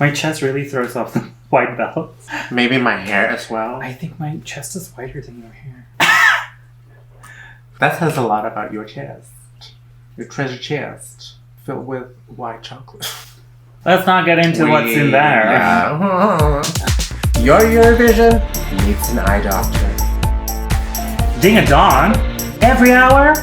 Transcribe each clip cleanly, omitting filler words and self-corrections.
My chest really throws off the white belt. Maybe my hair as well. I think my chest is whiter than your hair. That says a lot about your chest. Your treasure chest. Filled with white chocolate. Let's not get into what's in there. Yeah. Your Eurovision needs an eye doctor. Ding a dong every hour.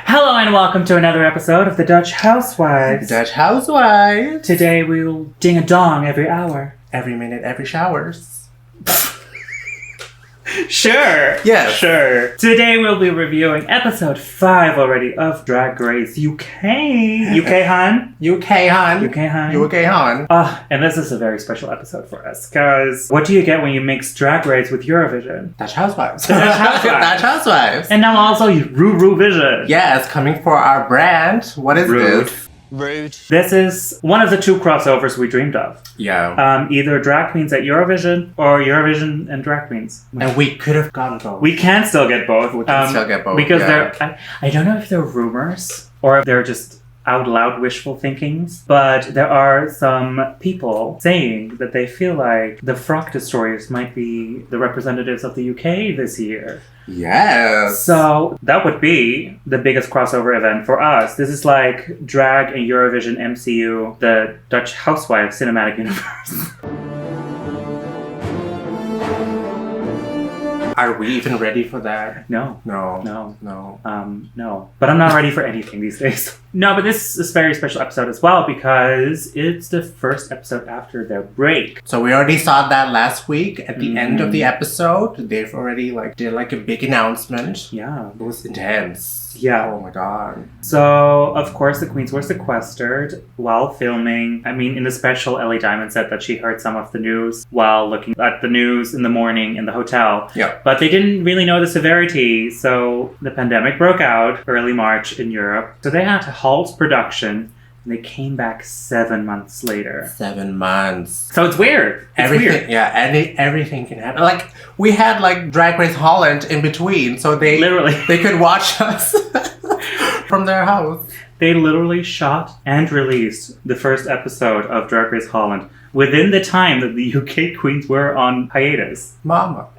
Hello and welcome to another episode of the Dutch Housewives. Dutch Housewives. Today we will ding a dong every hour. Every minute, every showers. Sure. Yes. Sure. Today we'll be reviewing episode 5 already of Drag Race UK. UK, hon? UK, hon. UK, hon? UK, hon. And this is a very special episode for us, because what do you get when you mix Drag Race with Eurovision? Dutch Housewives. Dutch Housewives. Dutch Housewives. And now also RuRuVision. Yes, coming for our brand. What is Rude. this? Rude. This is one of the two crossovers we dreamed of. Yeah. Either drag queens at Eurovision or Eurovision and drag queens. And we could have gotten both. We can still get both. We can still get both, Because yeah. I don't know if they're rumors or if they're just out loud wishful thinkings, but there are some people saying that they feel like the Frock Destroyers might be the representatives of the UK this year. Yes. So that would be the biggest crossover event for us. This is like drag and Eurovision MCU, the Dutch Housewives cinematic universe. Are we even ready for that? No. No. No. No. No. But I'm not ready for anything these days. No, but this is a very special episode as well because it's the first episode after their break. So we already saw that last week at the end of the episode. They've already did a big announcement. Yeah. It was intense. Yeah. Oh my god. So, of course, the queens were sequestered while filming. I mean, in the special, Ellie Diamond said that she heard some of the news while looking at the news in the morning in the hotel. Yeah. But they didn't really know the severity. So the pandemic broke out early March in Europe. So they had to halt production. And they came back 7 months later. 7 months. So it's weird. Everything, yeah, everything can happen. We had Drag Race Holland in between, so they could watch us from their house. They literally shot and released the first episode of Drag Race Holland within the time that the UK queens were on hiatus. Mama.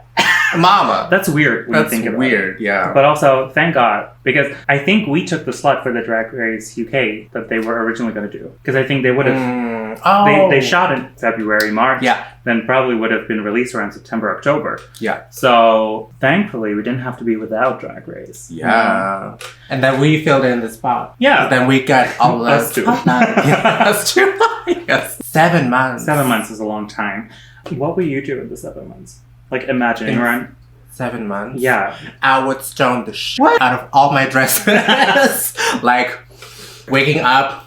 That's weird when you think about it. That's weird, yeah. But also, thank God, because I think we took the slot for the Drag Race UK that they were originally going to do. Because I think they would have... They shot in February, March. Yeah. Then probably would have been released around September, October. Yeah. So, thankfully, we didn't have to be without Drag Race. Yeah. And then we filled in the spot. Yeah. Then we got all the... Us too. Yeah, us too. Yes. 7 months. 7 months is a long time. What will you do in the 7 months? Imagining around 7 months? Yeah. I would stone the shit out of all my dresses. Waking up,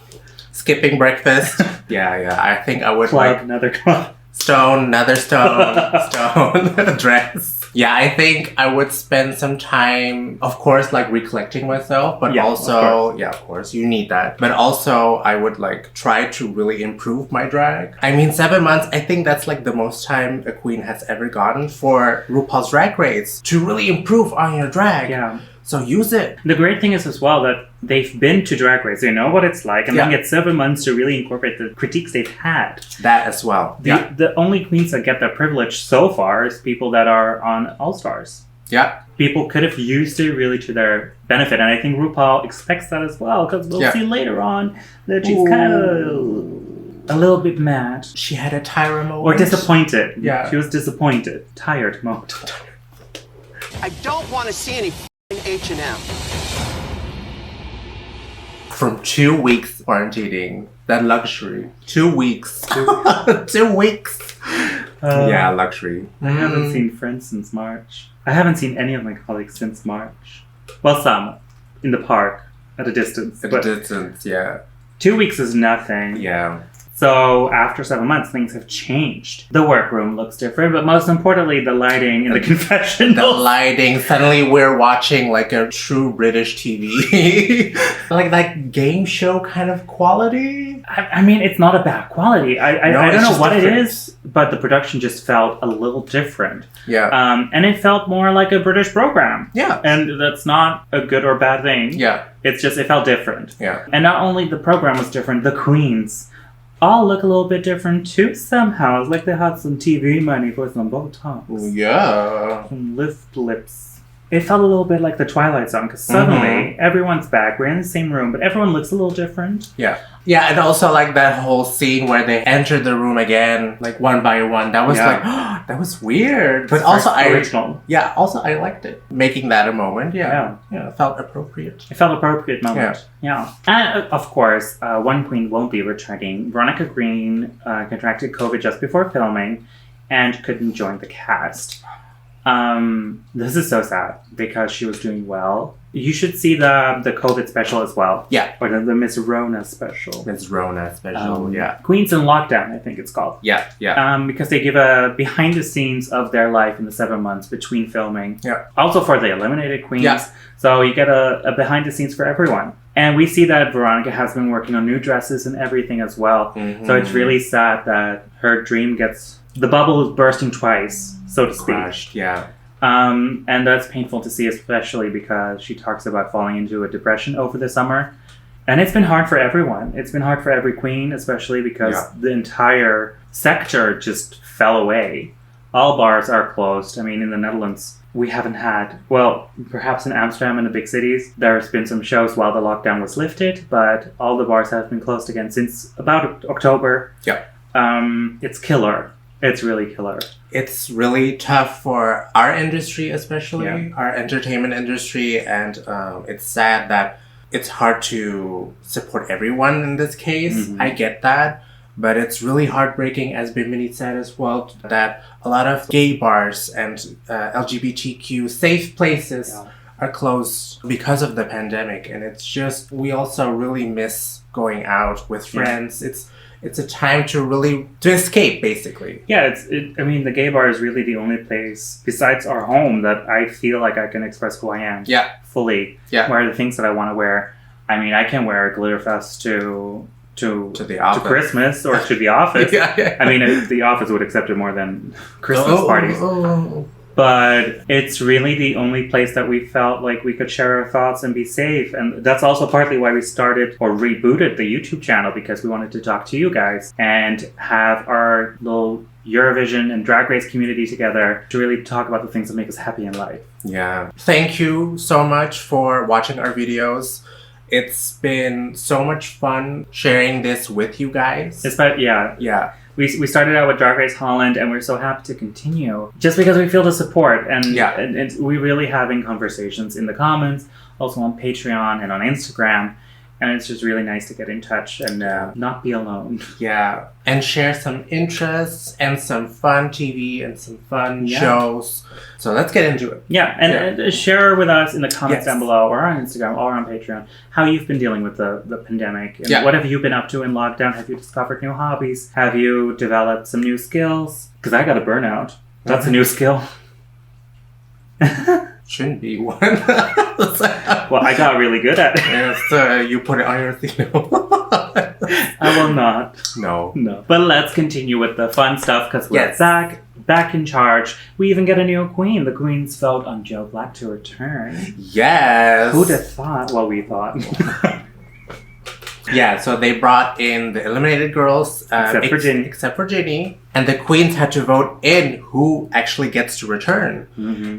skipping breakfast. Yeah. I think I would another club. Stone, another stone, dress. Yeah, I think I would spend some time, of course, recollecting myself, but also, of course, you need that. But also, I would try to really improve my drag. I mean, 7 months, I think that's the most time a queen has ever gotten for RuPaul's Drag Race to really improve on your drag. Yeah. So use it. The great thing is as well that they've been to Drag Race. They know what it's like. And then get 7 months to really incorporate the critiques they've had. That as well. The only queens that get that privilege so far is people that are on All Stars. Yeah. People could have used it really to their benefit. And I think RuPaul expects that as well. Because we'll see later on that she's kind of a little bit mad. She had a Tyra moment. Or disappointed. Yeah. She was disappointed. Tired mode. I don't want to see any H&M. From 2 weeks quarantining, that luxury. 2 weeks. 2 weeks. Yeah, luxury. I haven't seen friends since March. I haven't seen any of my colleagues since March. Well, some. In the park. At a distance. At a distance, yeah. 2 weeks is nothing. Yeah. So after 7 months, things have changed. The workroom looks different, but most importantly, the lighting in the confessional. The lighting. Suddenly we're watching like a true British TV. Like that game show kind of quality. I mean, it's not a bad quality. I don't know what different. It is, but the production just felt a little different. Yeah. And it felt more like a British program. Yeah. And that's not a good or bad thing. Yeah. It's just, it felt different. Yeah. And not only the program was different, the queens all look a little bit different too somehow. It's like they had some TV money for some Botox. Yeah. Some lift lips. It felt a little bit like the Twilight Zone, because suddenly everyone's back. We're in the same room, but everyone looks a little different. Yeah. Yeah, and also like that whole scene where they entered the room again, like one by one. That was like, oh, that was weird. But also also I liked it. Making that a moment, yeah, it felt appropriate. It felt appropriate moment, yeah. And of course, one queen won't be returning. Veronica Green contracted COVID just before filming and couldn't join the cast. This is so sad because she was doing well. You should see the COVID special as well. Yeah. Or the Miss Rona special. Miss Rona special, yeah. Queens in Lockdown, I think it's called. Yeah, yeah. Because they give a behind the scenes of their life in the 7 months between filming. Yeah. Also for the eliminated queens. Yeah. So you get a behind the scenes for everyone. And we see that Veronica has been working on new dresses and everything as well. Mm-hmm. So it's really sad that her dream gets... The bubble is bursting twice, so to speak. Crushed, yeah. And that's painful to see, especially because she talks about falling into a depression over the summer. And it's been hard for everyone. It's been hard for every queen, especially because the entire sector just fell away. All bars are closed. I mean, in the Netherlands, we haven't had... Well, perhaps in Amsterdam and the big cities, there's been some shows while the lockdown was lifted, but all the bars have been closed again since about October. Yeah. It's killer. It's really killer. It's really tough for our industry, especially our entertainment industry, and it's sad that it's hard to support everyone in this case. Mm-hmm. I get that, but it's really heartbreaking, as Bimini said as well, that a lot of gay bars and LGBTQ safe places are closed because of the pandemic, and it's just, we also really miss going out with friends. It's a time to escape, basically. Yeah, I mean, the gay bar is really the only place, besides our home, that I feel like I can express who I am fully. Yeah. Wear the things that I want to wear. I mean, I can wear a glitter vest to the office. To Christmas or to the office. I mean, the office would accept it more than Christmas parties. But it's really the only place that we felt like we could share our thoughts and be safe. And that's also partly why we started or rebooted the YouTube channel, because we wanted to talk to you guys and have our little Eurovision and Drag Race community together to really talk about the things that make us happy in life. Yeah. Thank you so much for watching our videos. It's been so much fun sharing this with you guys. Yeah. We started out with Drag Race Holland, and we're so happy to continue just because we feel the support. And we really having conversations in the comments, also on Patreon and on Instagram. And it's just really nice to get in touch and not be alone. Yeah. And share some interests and some fun TV and some fun shows. So let's get into it. Yeah. And share with us in the comments down below, or on Instagram or on Patreon, how you've been dealing with the pandemic. And what have you been up to in lockdown? Have you discovered new hobbies? Have you developed some new skills? Because I got a burnout. That's a new skill. Shouldn't be one. Well, I got really good at it. Yes, you put it on your thing. I will not. No. But let's continue with the fun stuff, because we're back in charge. We even get a new queen. The queens vote on Joe Black to return. Yes. Who'd have thought? Well, we thought. Yeah, so they brought in the eliminated girls. Except for Ginny. And the queens had to vote in who actually gets to return,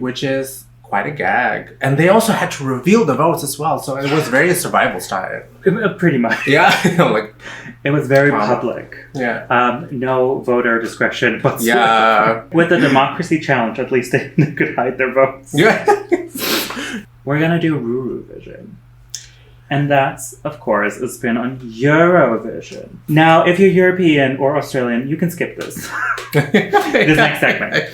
which is quite a gag. And they also had to reveal the votes as well, so it was very survival style. Pretty much. Yeah. It was very public. Yeah. No voter discretion whatsoever. Yeah. With the democracy challenge, at least they could hide their votes. Yeah. We're gonna do RuRuVision. And that's, of course, a spin on Eurovision. Now, if you're European or Australian, you can skip this. This next segment.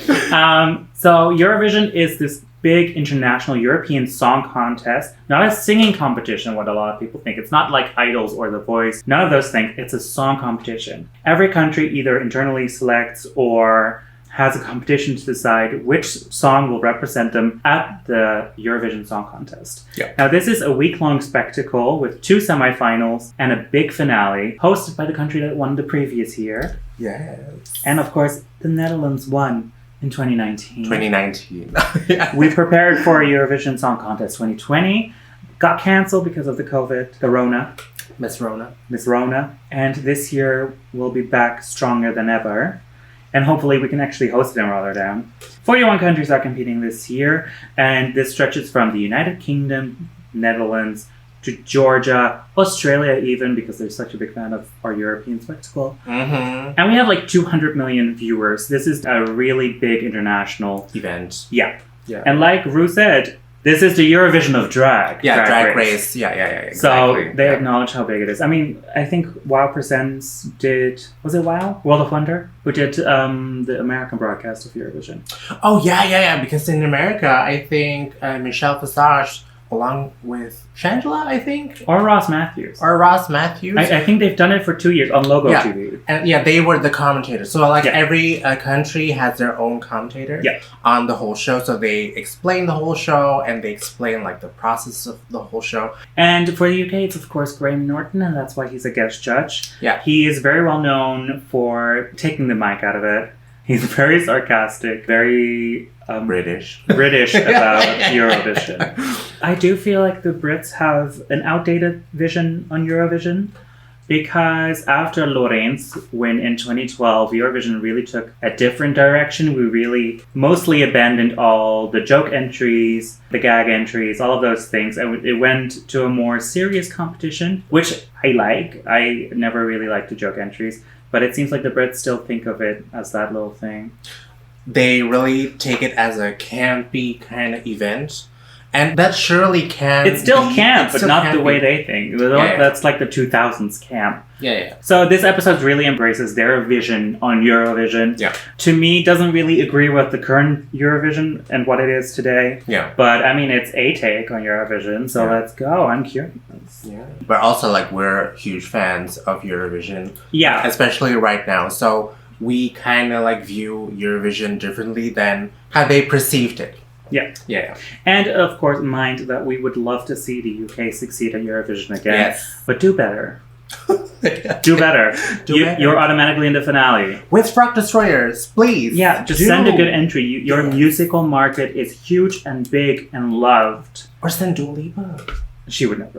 So Eurovision is this big international European song contest, not a singing competition, what a lot of people think. It's not like Idols or The Voice. None of those things. It's a song competition. Every country either internally selects or has a competition to decide which song will represent them at the Eurovision Song Contest. Yeah. Now, this is a week-long spectacle with 2 semifinals and a big finale, hosted by the country that won the previous year. Yes. And of course, the Netherlands won in 2019. 2019. We prepared for Eurovision Song Contest 2020, got cancelled because of the COVID, the Rona. Miss Rona. And this year we'll be back stronger than ever. And hopefully we can actually host it in Rotterdam. 41 countries are competing this year, and this stretches from the United Kingdom, Netherlands, to Georgia, Australia even, because they're such a big fan of our European spectacle. Mm-hmm. And we have like 200 million viewers. This is a really big international event. Yeah. Yeah. And like Ru said, this is the Eurovision of drag. Yeah, drag race. Yeah, exactly. So they acknowledge how big it is. I mean, I think WoW Presents did... Was it WoW? World of Wonder? Who did the American broadcast of Eurovision. Oh, yeah. Because in America, I think Michelle Visage, along with Shangela, I think? Or Ross Matthews. I think they've done it for 2 years on Logo TV. And they were the commentators. So every country has their own commentator on the whole show. So they explain the whole show and they explain the process of the whole show. And for the UK, it's of course Graham Norton, and that's why he's a guest judge. Yeah. He is very well known for taking the mic out of it. He's very sarcastic, very... British about Eurovision. I do feel like the Brits have an outdated vision on Eurovision, because after Lorraine's win in 2012, Eurovision really took a different direction. We really mostly abandoned all the joke entries, the gag entries, all of those things, and it went to a more serious competition, which I like. I never really liked the joke entries, but it seems like the Brits still think of it as that little thing. They really take it as a campy kind of event. And that surely can It's still camp, but not the way they think. That's like the 2000s camp. Yeah. So this episode really embraces their vision on Eurovision. Yeah. To me, doesn't really agree with the current Eurovision and what it is today. Yeah. But I mean, it's a take on Eurovision, so let's go. I'm curious. Yeah. But also, we're huge fans of Eurovision. Yeah. Especially right now. So we kind of view Eurovision differently than how they perceived it. Yeah. And of course, mind that we would love to see the UK succeed at Eurovision again. Yes. But do better. Do better. You're automatically in the finale. With Frog Destroyers, please. Yeah, just send a good entry. Your musical market is huge and big and loved. Or send Dua Lipa. She would never.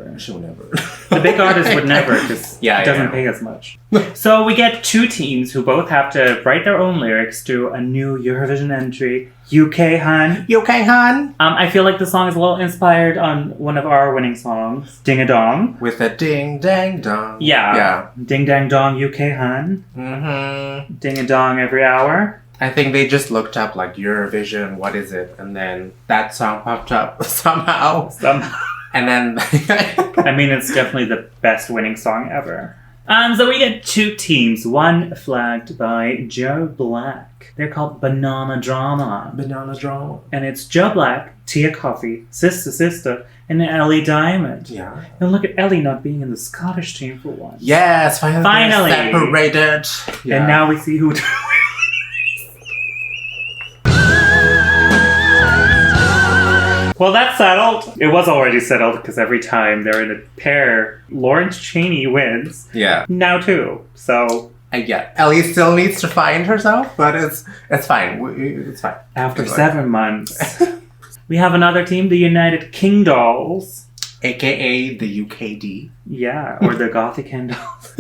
The big artist would never, because it doesn't pay as much. So we get 2 teams who both have to write their own lyrics to a new Eurovision entry. UK Han. I feel like the song is a little inspired on one of our winning songs, Ding a Dong. With a ding dang dong. Yeah. Ding dang dong, UK Han. Mm-hmm. Ding a dong every hour. I think they just looked up Eurovision, what is it? And then that song popped up somehow. And then... I mean, it's definitely the best winning song ever. So we get 2 teams, one flagged by Joe Black. They're called Banana Drama. And it's Joe Black, Tia Kofi, Sister, and Ellie Diamond. Yeah. And look at Ellie not being in the Scottish team for once. Yes, finally. Separated. Yeah. And now we see who... Well, that's settled. It was already settled because every time they're in a pair, Lawrence Chaney wins. Yeah. Now too. So... Ellie still needs to find herself, but it's fine. It's fine. After 7 months. We have another team, the United King Dolls. AKA the UKD. Yeah, or the Gothic King Dolls.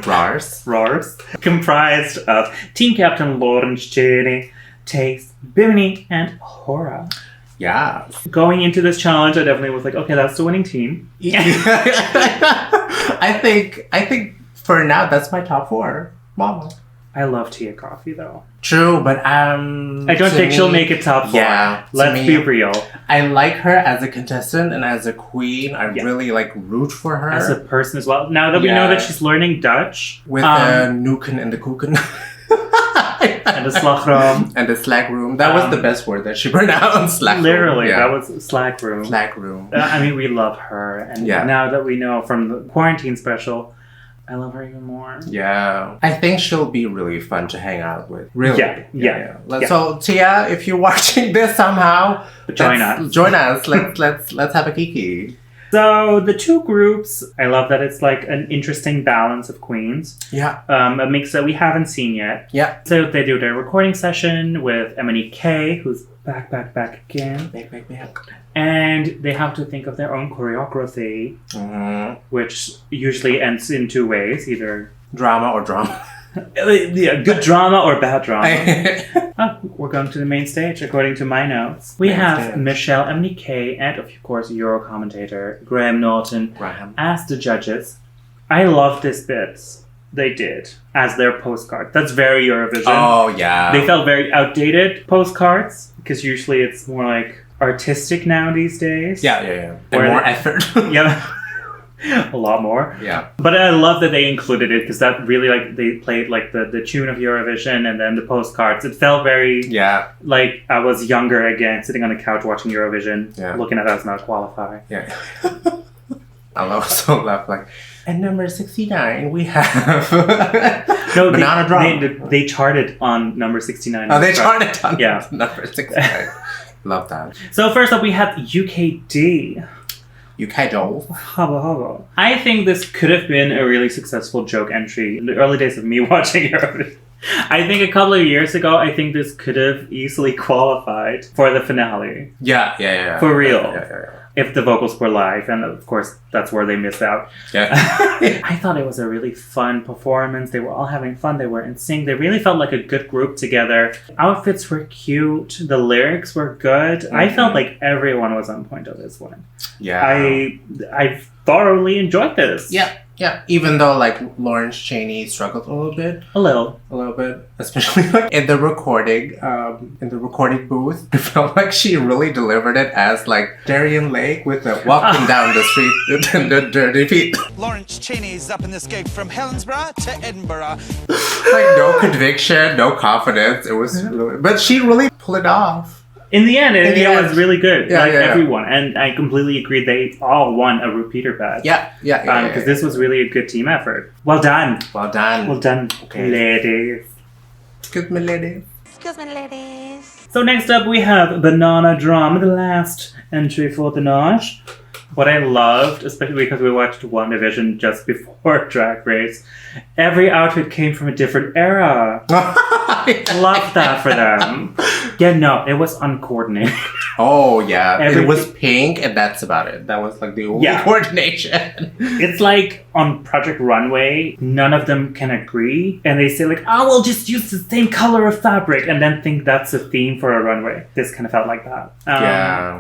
Rars. Comprised of team captain Lawrence Chaney, Tayce, Bimini, and Hora. Yeah. Going into this challenge, I definitely was like, okay, that's the winning team. I think for now, that's my top 4. Mama. I love Tia Kofi, though. True, but I don't think she'll make it top 4. Yeah. Let's be real. I like her as a contestant and as a queen. I really root for her. As a person as well. Now that we know that she's learning Dutch. With the Nuken and the Kuken. And the slagroom. And the slack room. That was the best word that she pronounced. Slack room. Literally, that was slack room. Slack room. I mean, we love her. And now that we know from the quarantine special, I love her even more. Yeah. I think she'll be really fun to hang out with. Really. Yeah. So, Tia, if you're watching this somehow, join us. Join us. Let's have a kiki. So the two groups, I love that it's like an interesting balance of queens. Yeah. A mix that we haven't seen yet. Yeah. So they do their recording session with MNEK, who's back again. Back. And they have to think of their own choreography, which usually ends in two ways, either drama or drama. Yeah, good drama or bad drama. We're going to the main stage, according to my notes. We have Michelle, MNEK, and of course Euro commentator Graham Norton as the judges. I love this bit they did as their postcard. That's very Eurovision. Oh, yeah. They felt very outdated postcards, because usually it's more like artistic now these days. Yeah. And more effort. Yeah. A lot more. Yeah. But I love that they included it, because that really, like, they played like the tune of Eurovision and then the postcards. It felt very like I was younger again, sitting on the couch watching Eurovision, looking at us not qualify. Yeah. I also love like, and number 69 we have Banana Drum. They charted on number 69. Oh, they charted on number 69. Love that. So first up we have UKD. UK Doll. Hubba. I think this could have been a really successful joke entry in the early days of me watching Eurovision. I think a couple of years ago, I think this could have easily qualified for the finale. Yeah. For real. Yeah. If the vocals were live, and of course, that's where they missed out. Yeah. I thought it was a really fun performance. They were all having fun. They were in sync. They really felt like a good group together. Outfits were cute. The lyrics were good. I felt like everyone was on point of this one. Yeah. I thoroughly enjoyed this. Yeah. Even though like Lawrence Chaney struggled a little bit. A little bit. Especially like in the recording booth. I felt like she really delivered it as like Darien Lake with the walking down the street in the dirty feet. Lawrence Chaney's up in this gig from Helensburgh to Edinburgh. Like no conviction, no confidence. It was really, but she really pulled it off. In the end, it was really good. Yeah, everyone. And I completely agree. They all won a repeater badge. Yeah. Because this was really a good team effort. Well done. Okay. Ladies. Excuse me, ladies. So next up we have Banana Drum, the last entry for the night. What I loved, especially because we watched One Division just before Drag Race, every outfit came from a different era. Love that for them. Yeah, no, it was uncoordinated. Oh, yeah. It was pink, and that's about it. That was like the only coordination. It's like on Project Runway, none of them can agree. And they say like, oh, we'll just use the same color of fabric, and then think that's a theme for a runway. This kind of felt like that.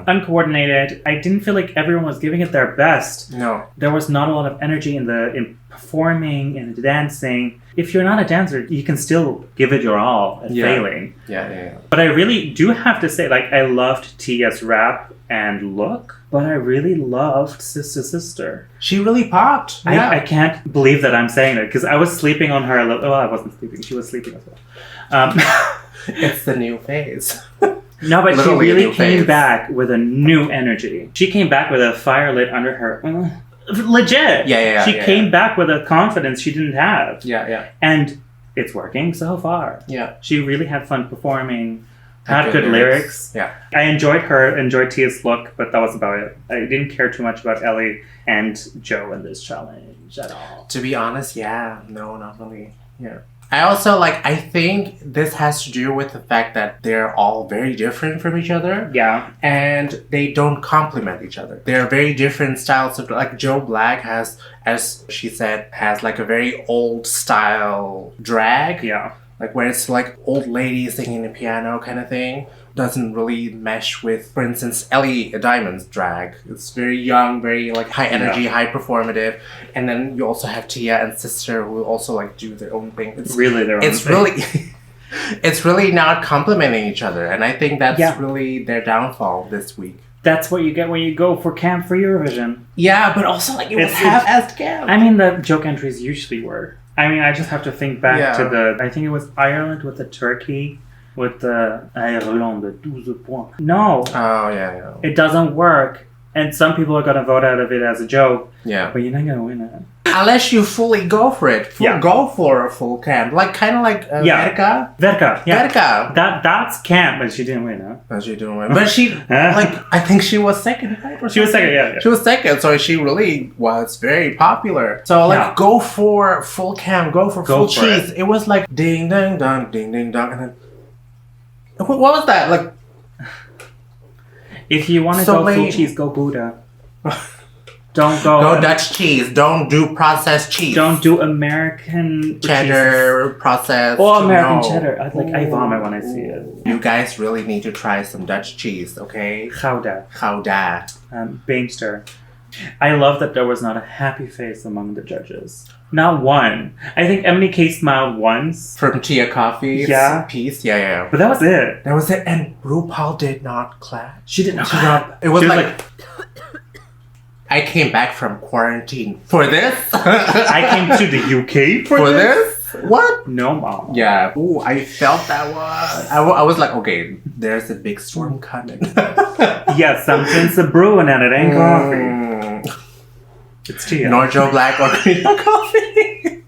Uncoordinated. I didn't feel like everyone was giving it their best. No. There was not a lot of energy in performing and the dancing. If you're not a dancer, you can still give it your all at failing. Yeah. But I really do have to say, like, I loved Tia's rap and look, but I really loved Sister. She really popped. I can't believe that I'm saying that, because I was sleeping on her a little. Well, I wasn't sleeping. She was sleeping as well. It's the new phase. No, but she really came back with a new energy. She came back with a fire lit under her. Legit. Yeah. She came back with a confidence she didn't have. Yeah. And it's working so far. Yeah. She really had fun performing. Had good lyrics. Yeah. I enjoyed Tia's look, but that was about it. I didn't care too much about Ellie and Joe in this challenge at all. To be honest, no, not really. Yeah. I think this has to do with the fact that they're all very different from each other. Yeah. And they don't complement each other. They're very different styles of, like, Joe Black has, as she said, has like a very old style drag. Yeah. Like where it's like old lady singing the piano kind of thing. Doesn't really mesh with, for instance, Ellie Diamond's drag. It's very young, very like high energy, high performative. And then you also have Tia and Sister who also like do their own thing. It's really not complementing each other. And I think that's really their downfall this week. That's what you get when you go for camp for Eurovision. Yeah, but also like it was half-assed camp. I mean, the joke entries usually were. I mean, I just have to think back to I think it was Ireland with the turkey, with the Ireland de 12 points. No. Oh, yeah. It doesn't work. And some people are going to vote out of it as a joke. Yeah. But you're not going to win it. Unless you fully go for it. Go for a full camp. Like, kind of like Werq. Werq, yeah. Werq. That's camp, but she didn't win, huh? No, she didn't win. But she, like, I think she was second, right? She was second, yeah. She was second, so she really was very popular. So, like, go for full camp, go for full cheese. It was like ding, ding, dong, and then... What was that? Like... If you want to go full cheese, go Buddha. Don't go... Go Dutch cheese. Don't do processed cheese. Don't do American... cheddar, processed... Or American cheddar. I vomit when I see it. You guys really need to try some Dutch cheese, okay? Gouda. Beemster. I love that there was not a happy face among the judges. Not one. I think Emily K smiled once. From Tia Kofi's piece? Yeah. But that was it. That was it. And RuPaul did not clap. She did not clap. It was like... I came back from quarantine for this. I came to the UK for this. What? No, Mom. Yeah. Ooh, I felt that one. I was like, okay, there's a big storm coming. Yeah, something's a brewing and it ain't coffee. It's tea. Nor Joe Black or green coffee.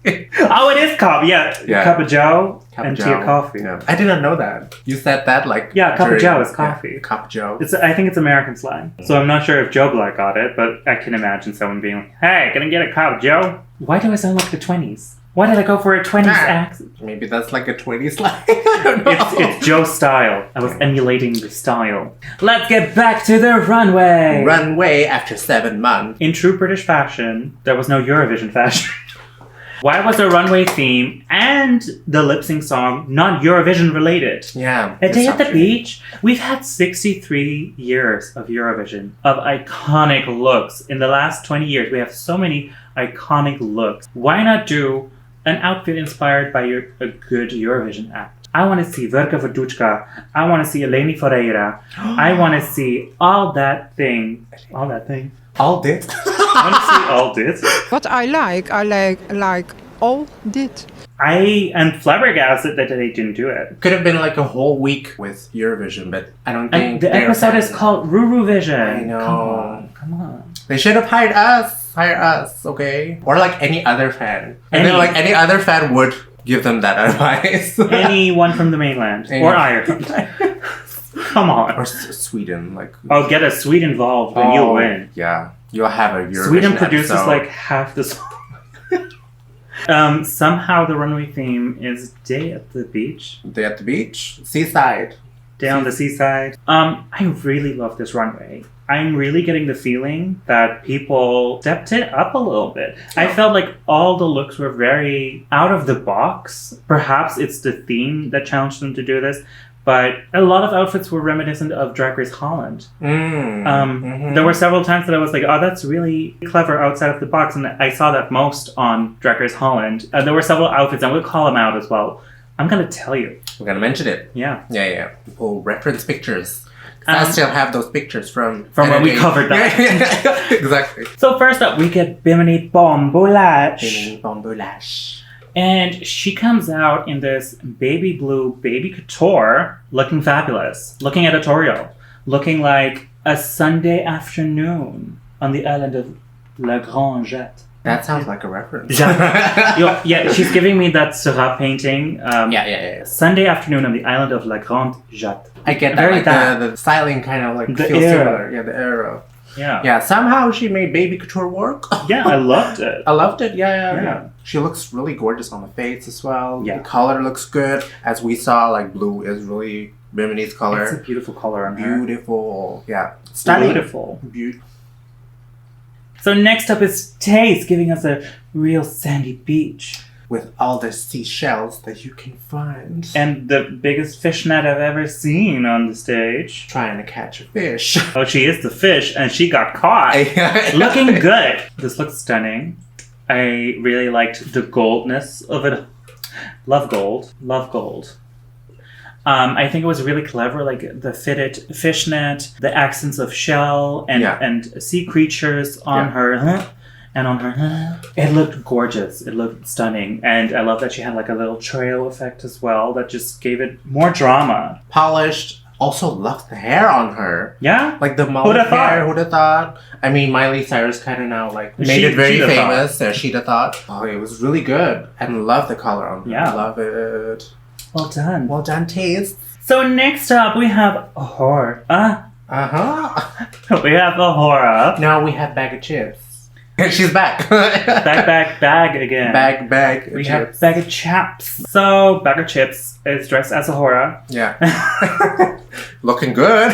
Oh, it is coffee. Yeah. Cup of Joe and tea of coffee. Yeah. I didn't know that. You said that like... Yeah, cup of Joe is coffee. Yeah, cup of Joe. I think it's American slang. So I'm not sure if Joe Black got it, but I can imagine someone being like, hey, can I get a cup, Joe? Why do I sound like the 20s? Why did I go for a 20s accent? Maybe that's like a 20s slang. It's Joe's style. I was emulating the style. Let's get back to the runway. Runway after 7 months. In true British fashion, there was no Eurovision fashion. Why was the runway theme and the lip sync song not Eurovision related? Yeah. A Day at the Beach? We've had 63 years of Eurovision, of iconic looks. In the last 20 years, we have so many iconic looks. Why not do an outfit inspired by a good Eurovision act? I want to see Werq Verduchka. I want to see Eleni Ferreira. I want to see all that thing. All that thing. All dit? I want to see all dit. What I like all dit. I am flabbergasted that they didn't do it. Could have been like a whole week with Eurovision, but I don't think the episode is called RuRuVision. I know. Come on. They should have hired us, okay? Or like any other fan. And then like any other fan would give them that advice. Anyone from the mainland. Or Ireland. Come on. Or Sweden. Like. Oh, get a Swede involved and you'll win. Yeah. You'll have a Eurovision Sweden produces episode. like half the song. Somehow the runway theme is Day at the Beach. Day at the beach? Seaside. Day on the seaside. I really love this runway. I'm really getting the feeling that people stepped it up a little bit. I felt like all the looks were very out of the box. Perhaps it's the theme that challenged them to do this, but a lot of outfits were reminiscent of Drag Race Holland. There were several times that I was like, oh, that's really clever outside of the box, and I saw that most on Drag Race Holland. There were several outfits, and we'll call them out as well. I'm going to tell you. We're going to mention it. Yeah. Yeah. People reference pictures. I still have those pictures from when we covered that. Yeah, exactly. So first up, we get Bimini Bon-Boulash. Bimini Bon-Boulash. And she comes out in this baby blue baby couture, looking fabulous, looking editorial, looking like a Sunday afternoon on the island of La Grande Jette. That sounds like a reference. Yeah, she's giving me that Seurat painting. Yeah. Sunday afternoon on the island of La Grande Jette. I get that. Like the styling kind of like the feels era. similar. Yeah, the era. Yeah. Somehow she made baby couture work. Yeah, I loved it. I loved it. Yeah. She looks really gorgeous on the face as well. Yeah. The color looks good. As we saw, like blue is really Bimini's color. It's a beautiful color on her. Beautiful. Yeah. Stunning. Beautiful. So next up is Tayce giving us a real sandy beach. With all the seashells that you can find. And the biggest fishnet I've ever seen on the stage. Trying to catch a fish. Oh, she is the fish, and she got caught. Looking good. This looks stunning. I really liked the goldness of it. Love gold. I think it was really clever, like the fitted fishnet, the accents of shell and sea creatures on her. and on her hair. It looked gorgeous. It looked stunning. And I love that she had like a little trail effect as well that just gave it more drama. Polished. Also loved the hair on her. Yeah? Like the mullet hair, who'd have thought? I mean, Miley Cyrus kind of now like made it very famous. She'd have thought. Oh, it was really good. And love the color on her. Yeah. Love it. Well done. Well done, Tayce. So next up we have Ahura. We have Ahura. Now we have Bag of Chips. She's back. Bag again. Bag of We chips. have Bag of Chaps. So Bag of Chips is dressed as Ahura. Yeah. Looking good.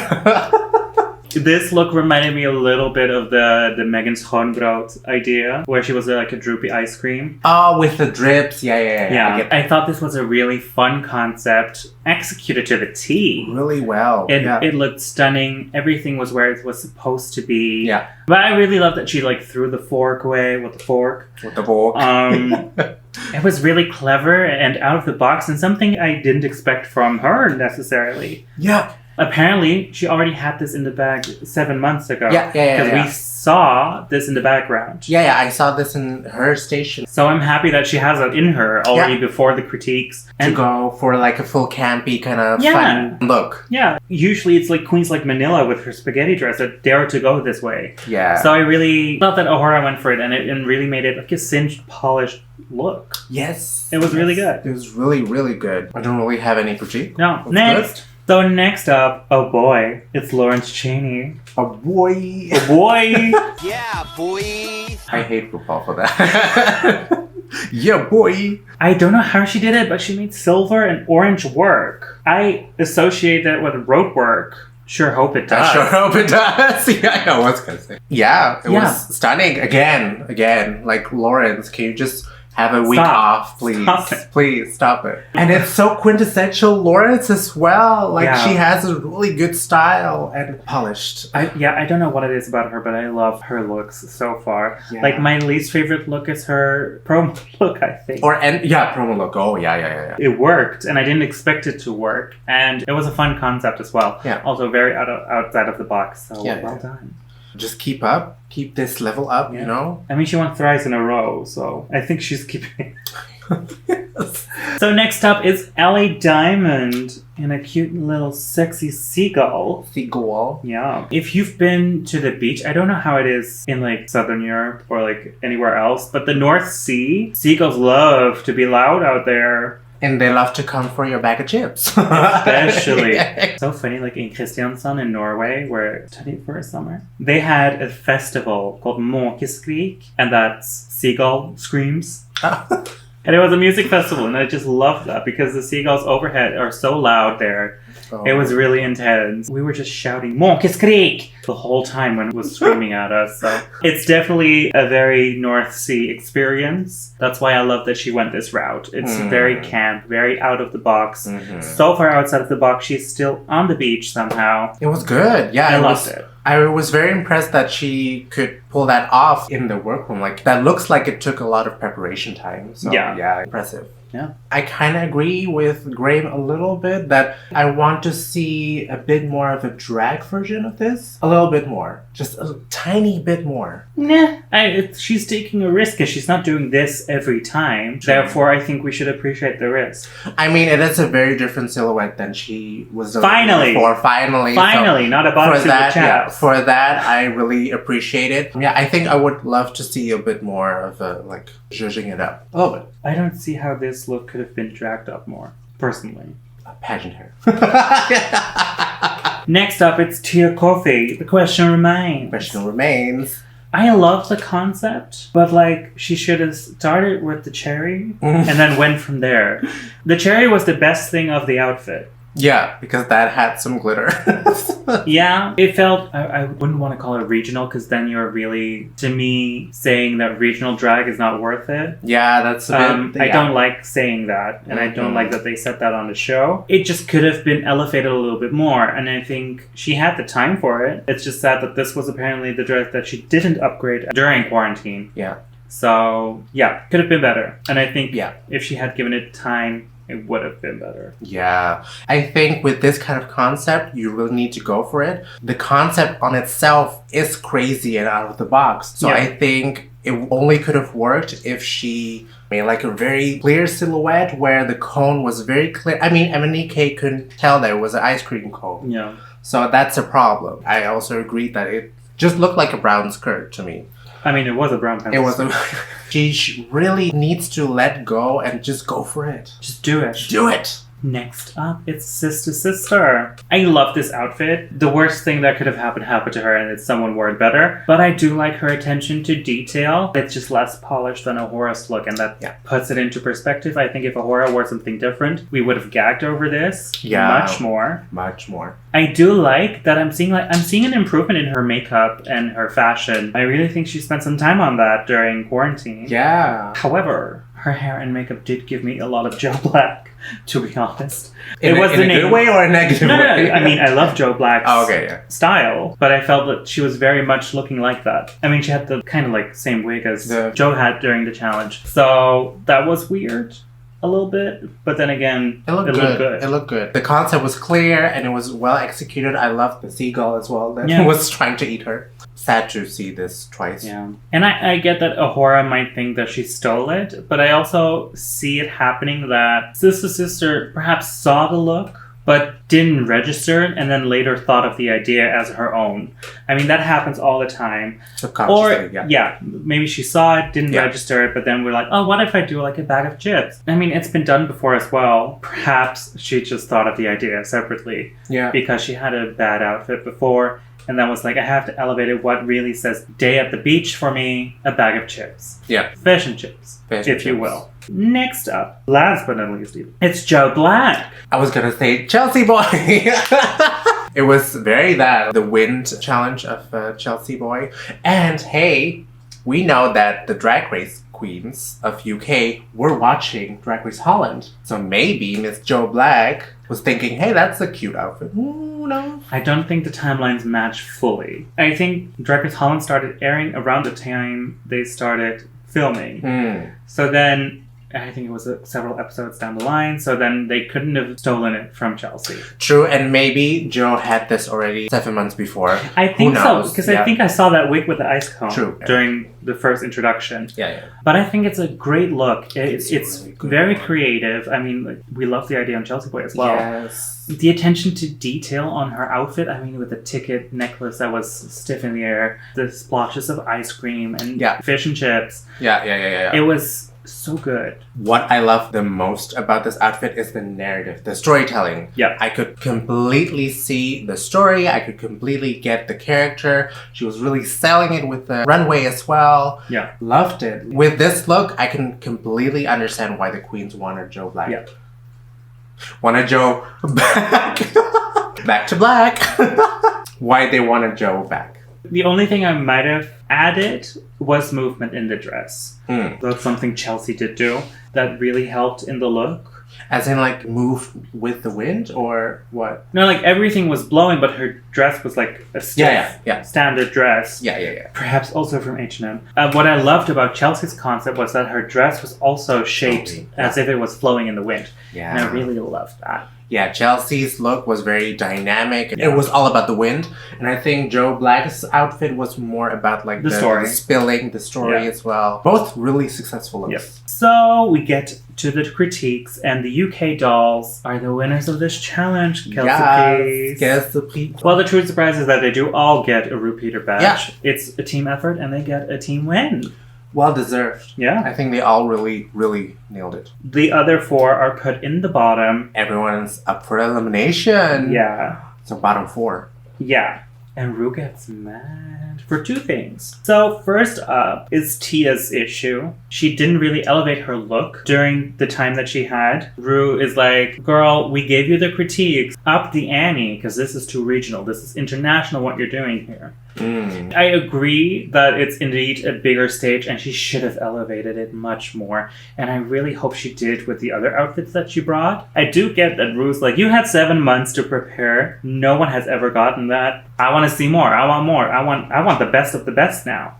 This look reminded me a little bit of the Megan Schoonbrood idea, where she was like a droopy ice cream. Oh, with the drips. Yeah. I thought this was a really fun concept, executed to the T. Really well. It looked stunning. Everything was where it was supposed to be. Yeah. But I really love that she like threw the fork away with the fork. With the fork. It was really clever and out of the box, and something I didn't expect from her necessarily. Yeah. Apparently, she already had this in the bag 7 months ago. Yeah. Because we saw this in the background. Yeah, I saw this in her station. So I'm happy that she has it in her already before the critiques. To go for like a full campy kind of fun look. Yeah. Usually it's like queens like Manila with her spaghetti dress that dare to go this way. Yeah. So I really felt that Ahura went for it, and it really made it like a singed, polished look. Yes. It was really good. It was really, really good. I don't really have any critique. No. Next. So next up, oh boy, it's Lawrence Chaney. Oh boy. Oh boy. Yeah, boy. I hate RuPaul for that. Yeah, boy. I don't know how she did it, but she made silver and orange Werq. I associate that with road work. Sure hope it does. I sure hope it does. Yeah, I know what I was going to say. Yeah, it was stunning. Again. Like, Lawrence, can you just have a week off, please? Stop it. Please, stop it. And it's so quintessential Lawrence as well. Like, she has a really good style and polished. I don't know what it is about her, but I love her looks so far. Yeah. Like, my least favorite look is her promo look, I think. Promo look. Oh, yeah. It worked, and I didn't expect it to work. And it was a fun concept as well. Yeah. Also very outside of the box, so well done. Just keep this level up, you know? I mean, she won thrice in a row, so I think she's keeping So next up is Ellie Diamond in a cute little sexy seagull. Seagull. Yeah. If you've been to the beach, I don't know how it is in like Southern Europe or like anywhere else, but the North Sea, seagulls love to be loud out there. And they love to come for your bag of chips. Especially. So funny, like in Kristiansand in Norway, where I studied for a summer, they had a festival called Måkeskrik, and that's seagull screams. And it was a music festival, and I just loved that because the seagulls overhead are so loud there. Oh. It was really intense. We were just shouting Måkeskrik the whole time when it was screaming at us. So it's definitely a very North Sea experience. That's why I love that she went this route. It's very camp, very out of the box. Mm-hmm. So far outside of the box, she's still on the beach somehow. It was good. Yeah, I loved it. I was very impressed that she could pull that off in the workroom. Like, that looks like it took a lot of preparation time. So, yeah, impressive. Yeah. I kind of agree with Graham a little bit that I want to see a bit more of a drag version of this. A little bit more. Just a tiny bit more. Nah. She's taking a risk because she's not doing this every time. Therefore, I think we should appreciate the risk. I mean, it is a very different silhouette than she was doing Finally! before. Finally, not a box in the chat. For that, I really appreciate it. Yeah, I think I would love to see a bit more of a, like, zhuzhing it up. A little bit. I don't see how this look could have been dragged up more, personally. Pageant hair. Next up, it's Tia Kofi. The question remains. I love the concept, but like she should have started with the cherry and then went from there. The cherry was the best thing of the outfit. Yeah, because that had some glitter. Yeah, it felt, I wouldn't want to call it regional because then you're really, to me, saying that regional drag is not worth it. Yeah, that's a bit... I don't like saying that, and I don't like that they said that on the show. It just could have been elevated a little bit more, and I think she had the time for it. It's just sad that this was apparently the dress that she didn't upgrade during quarantine. Yeah. So, yeah, could have been better. And I think if she had given it time, it would have been better. Yeah. I think with this kind of concept, you really need to go for it. The concept on itself is crazy and out of the box. So I think it only could have worked if she made like a very clear silhouette where the cone was very clear. I mean, MNEK couldn't tell that it was an ice cream cone. Yeah. So that's a problem. I also agree that it just looked like a brown skirt to me. I mean, it was a brown pencil. It was a... She really needs to let go and just go for it. Just do it. Do it! Next up, it's Sister. I love this outfit. The worst thing that could have happened to her, and it's someone wore it better. But I do like her attention to detail. It's just less polished than Ahora's look, and that puts it into perspective. I think if Ahora wore something different, we would have gagged over this much more. Much more. I do like that I'm seeing an improvement in her makeup and her fashion. I really think she spent some time on that during quarantine. Yeah. However, her hair and makeup did give me a lot of Joe Black, to be honest. In a good way or a negative way? No. I mean, I love Joe Black's yeah. style, but I felt that she was very much looking like that. I mean, she had the kind of like same wig as Joe had during the challenge. So that was weird. A little bit, but then again, it looked good. It looked good. The concept was clear and it was well executed. I loved the seagull as well that was trying to eat her. Sad to see this twice. Yeah. And I get that Ahora might think that she stole it, but I also see it happening that Sister perhaps saw the look, but didn't register it and then later thought of the idea as her own. I mean, that happens all the time. Subconsciously, maybe she saw it, didn't register it, but then we're like, oh, what if I do like a bag of chips? I mean, it's been done before as well. Perhaps she just thought of the idea separately. Yeah. Because she had a bad outfit before, and then was like, I have to elevate it. What really says day at the beach for me? A bag of chips. Yeah. Fish and chips, if you will. Next up, last but not least, it's Joe Black. I was gonna say Chelsea Boy. It was very the wind challenge of Chelsea Boy. And hey, we know that the Drag Race queens of UK were watching Drag Race Holland. So maybe Miss Joe Black was thinking, hey, that's a cute outfit. Ooh, no. I don't think the timelines match fully. I think Drag Race Holland started airing around the time they started filming. So then I think it was several episodes down the line, so then they couldn't have stolen it from Chelsea. True, and maybe Joe had this already 7 months before. I think so, because I think I saw that wig with the ice cone during the first introduction. Yeah. But I think it's a great look. It's really very creative. I mean, we love the idea on Chelsea Boy as well. Yes. The attention to detail on her outfit, I mean, with the ticket necklace that was stiff in the air, the splotches of ice cream and fish and chips. Yeah. It was so good. What I love the most about this outfit is the narrative, the storytelling. Yeah. I could completely see the story. I could completely get the character. She was really selling it with the runway as well. Yeah. Loved it. With this look, I can completely understand why the queens wanted Joe Black. Yeah. Wanted Joe back. Back to black. Why they wanted Joe back. The only thing I might have added was movement in the dress. That's something Chelsea did do that really helped in the look. As in, like, move with the wind, or what? No, like, everything was blowing, but her dress was like a stiff, standard dress. Yeah. Perhaps also from H&M. What I loved about Chelsea's concept was that her dress was also shaped as if it was flowing in the wind. Yeah. And I really loved that. Yeah, Chelsea's look was very dynamic. It was all about the wind. And I think Joe Black's outfit was more about like the story. Spilling the story as well. Both really successful looks. Yep. So we get to the critiques, and the UK dolls are the winners of this challenge. Kelsey. Well, the true surprise is that they do all get a repeater badge. Yeah. It's a team effort, and they get a team win. Well deserved. Yeah. I think they all really, really nailed it. The other four are put in the bottom. Everyone's up for elimination. Yeah. So bottom four. Yeah. And Ru gets mad for two things. So first up is Tia's issue. She didn't really elevate her look during the time that she had. Ru is like, girl, we gave you the critiques. Up the ante, because this is too regional. This is international what you're doing here. I agree that it's indeed a bigger stage and she should have elevated it much more. And I really hope she did with the other outfits that she brought. I do get that Ru's like, you had 7 months to prepare. No one has ever gotten that. I want to see more. I want more. I want the best of the best now.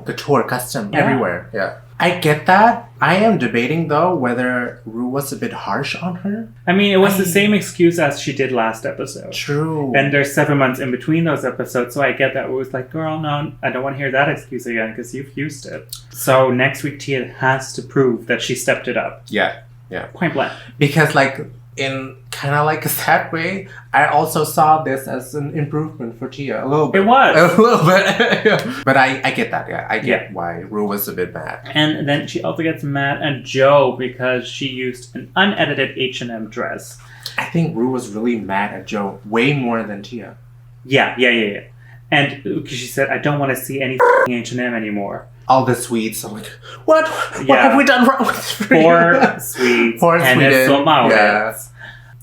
Couture, custom, everywhere. Yeah. I get that. I am debating though whether Ru was a bit harsh on her. I mean, it was the same excuse as she did last episode. True. And there's 7 months in between those episodes, so I get that. It was like, girl, no, I don't want to hear that excuse again because you've used it. So next week, Tia has to prove that she stepped it up. Yeah. Point blank. Because like in kind of like a sad way, I also saw this as an improvement for Tia a little bit. It was. A little bit. But I get that, yeah. I get why Ru was a bit mad. And then she also gets mad at Joe because she used an unedited H&M dress. I think Ru was really mad at Joe way more than Tia. Yeah. And because she said, I don't want to see any H&M anymore. All the sweets. I'm like, what? What have we done wrong with you? Poor sweets. Poor and Sweden. Yeah.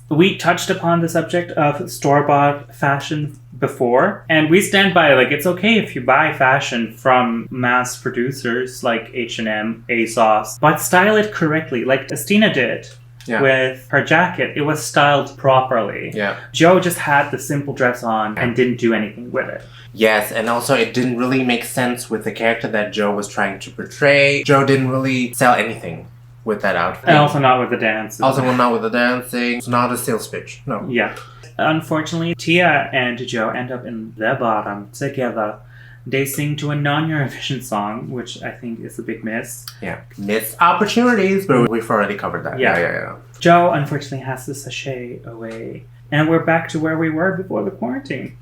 We touched upon the subject of store-bought fashion before, and we stand by, like, it's okay if you buy fashion from mass producers like H&M, ASOS, but style it correctly, like Asttina did. Yeah. With her jacket, it was styled properly. Yeah. Joe just had the simple dress on and didn't do anything with it. Yes, and also it didn't really make sense with the character that Joe was trying to portray. Joe didn't really sell anything with that outfit. And also not with the dance. Also not with the dancing. It's not a sales pitch. No. Yeah. Unfortunately, Tia and Joe end up in the bottom together. They sing to a non-Eurovision song, which I think is a big miss. Yeah. Missed opportunities, but we've already covered that. Yeah. Joe, unfortunately, has to sashay away. And we're back to where we were before the quarantine.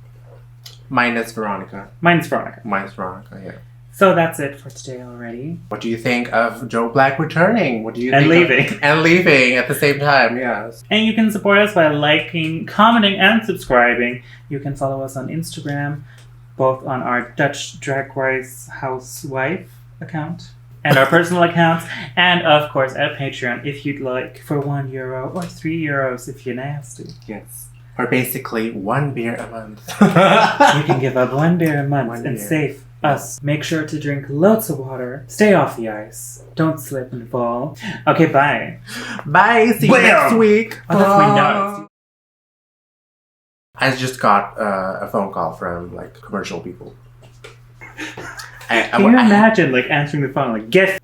Minus Veronica, yeah. So that's it for today already. What do you think of Joe Black returning? What do you think? And leaving at the same time, yes. And you can support us by liking, commenting, and subscribing. You can follow us on Instagram, both on our Dutch Drag Race Housewife account and our personal accounts, and of course at Patreon if you'd like, for €1 or €3 if you're nasty. Yes. Or basically 1 beer a month. You can give up 1 beer a month and save us. Make sure to drink loads of water. Stay off the ice. Don't slip and fall. Okay, bye. Bye. See you next week. Oh, that's my nose. I just got a phone call from like commercial people. Can you imagine like answering the phone like, get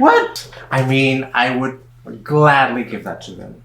what? I mean, I would gladly give that to them.